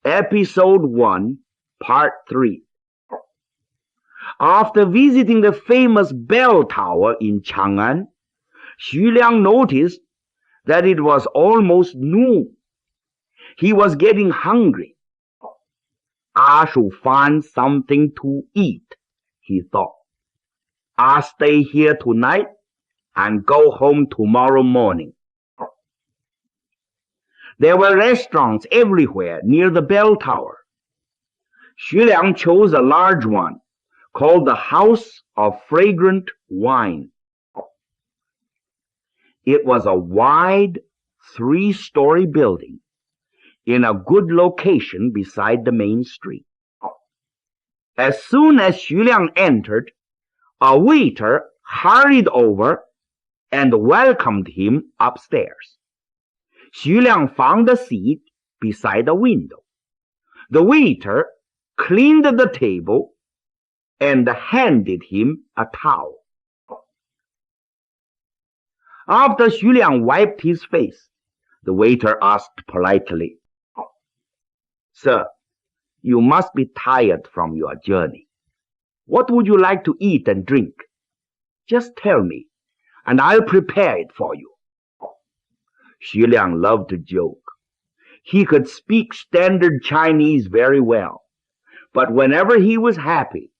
Episode 1, Part 3. After visiting the famous bell tower in Chang'an, Xu Liang noticed that it was almost noon. He was getting hungry. I should find something to eat, he thought. I'll stay here tonight and go home tomorrow morning. There were restaurants everywhere near the bell tower. Xu Liang chose a large one called the House of Fragrant Wine. It was a wide, 3-story building in a good location beside the main street. As soon as Xu Liang entered, a waiter hurried over and welcomed him upstairs. Xu Liang found a seat beside the window. The waiter cleaned the table and handed him a towel. After Xu Liang wiped his face, the waiter asked politely, "Sir, you must be tired from your journey. What would you like to eat and drink? Just tell me, and I'll prepare it for you." Xu Liang loved to joke. He could speak standard Chinese very well, but whenever he was happy,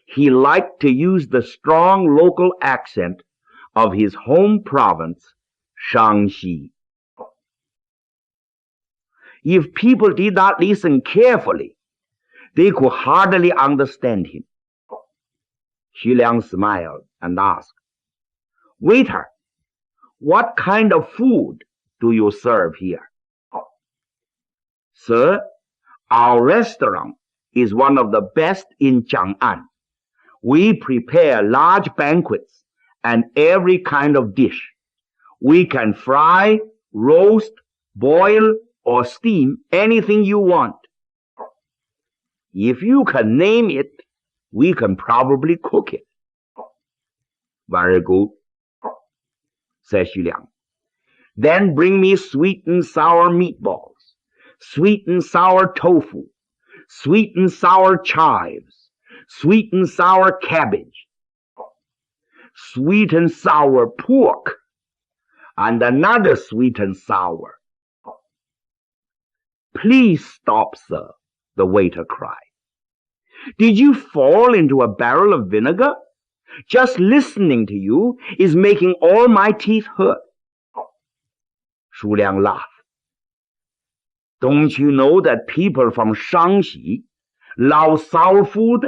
he liked to use the strong local accent of his home province, Shaanxi. If people did not listen carefully, they could hardly understand him. Xu Liang smiled and asked, "Waiter, what kind of food do you serve here?" "Sir, our restaurant is one of the best in Chang'an. We prepare large banquets and every kind of dish. We can fry, roast, boil, or steam anything you want. If you can name it, we can probably cook it." "Very good," said Xu Liang. "Then bring me sweet and sour meatballs, sweet and sour tofu, sweet and sour chives, sweet and sour cabbage, sweet and sour pork, and another sweet and sour." "Please stop, sir," the waiter cried. "Did you fall into a barrel of vinegar? Just listening to you is making all my teeth hurt." Xu Liang laughed. "Don't you know that people from Shaanxi love sour food?"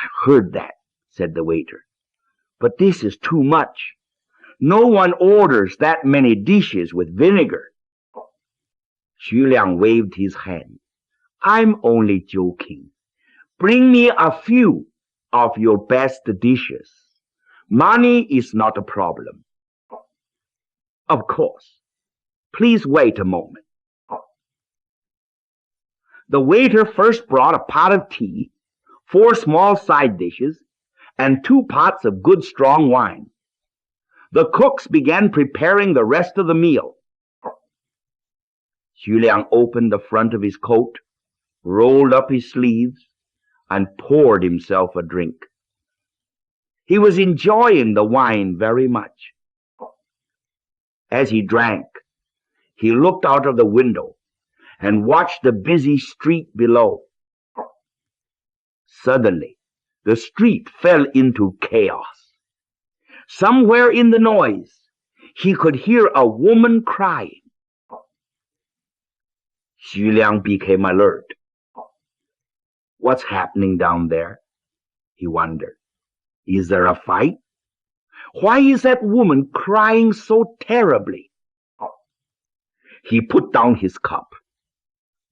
"I've heard that," said the waiter. "But this is too much. No one orders that many dishes with vinegar." Xu Liang waved his hand. "I'm only joking. Bring me a few of your best dishes. Money is not a problem." "Of course. Please wait a moment." The waiter first brought a pot of tea, 4 small side dishes, and 2 pots of good strong wine. The cooks began preparing the rest of the meal. Xu Liang opened the front of his coat, rolled up his sleeves, and poured himself a drink. He was enjoying the wine very much. As he drank, he looked out of the window and watched the busy street below. Suddenly, the street fell into chaos. Somewhere in the noise, he could hear a woman crying. Xu Liang became alert. "What's happening down there?" he wondered. "Is there a fight? Why is that woman crying so terribly?" He put down his cup,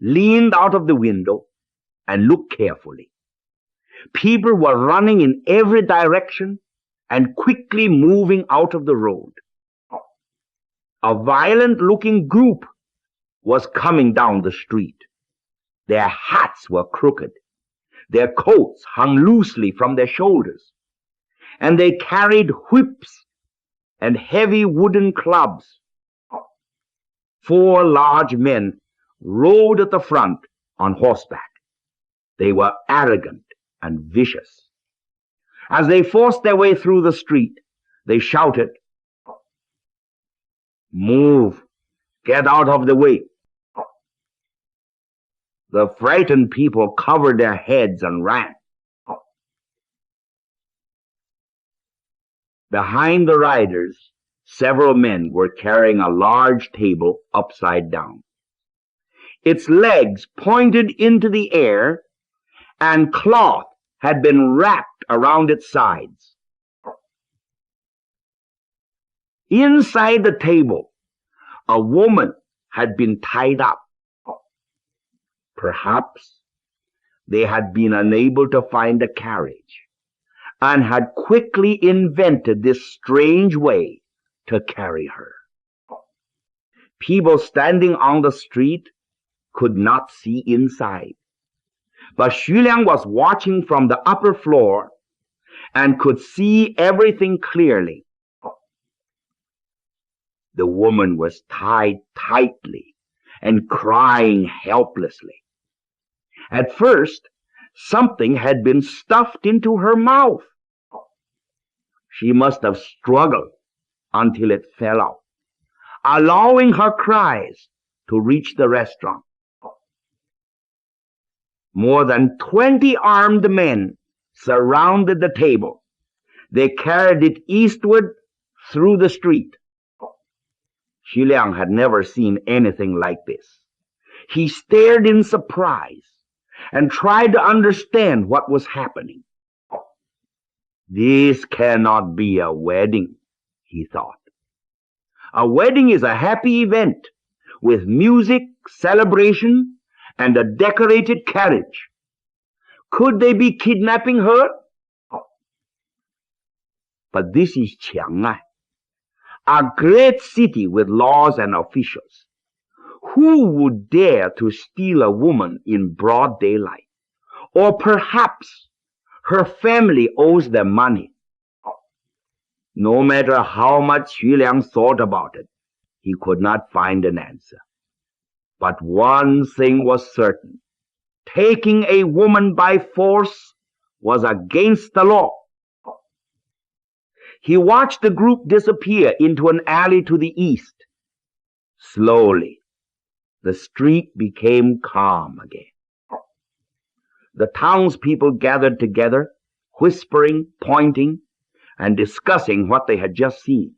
leaned out of the window, and looked carefully. People were running in every direction and quickly moving out of the road. A violent-looking group was coming down the street. Their hats were crooked. Their coats hung loosely from their shoulders, and they carried whips and heavy wooden clubs. 4 large men rode at the front on horseback. They were arrogant and vicious. As they forced their way through the street, they shouted, "Move! Get out of the way!" The frightened people covered their heads and ran. Behind the riders, several men were carrying a large table upside down. Its legs pointed into the air, and cloth had been wrapped around its sides. Inside the table, a woman had been tied up. Perhaps they had been unable to find a carriage and had quickly invented this strange way to carry her. People standing on the street could not see inside, but Xu Liang was watching from the upper floor and could see everything clearly. The woman was tied tightly and crying helplessly. At first, something had been stuffed into her mouth. She must have struggled until it fell out, allowing her cries to reach the restaurant. More than 20 armed men surrounded the table. They carried it eastward through the street. Xu Liang had never seen anything like this. He stared in surprise and tried to understand what was happening. This cannot be a wedding, he thought. A wedding is a happy event with music, celebration, and a decorated carriage. Could they be kidnapping her? But this is Chiang'an, a great city with laws and officials. Who would dare to steal a woman in broad daylight? Or perhaps her family owes them money. No matter how much Xu Liang thought about it, he could not find an answer. But one thing was certain. Taking a woman by force was against the law. He watched the group disappear into an alley to the east. Slowly, the street became calm again. The townspeople gathered together, whispering, pointing, and discussing what they had just seen.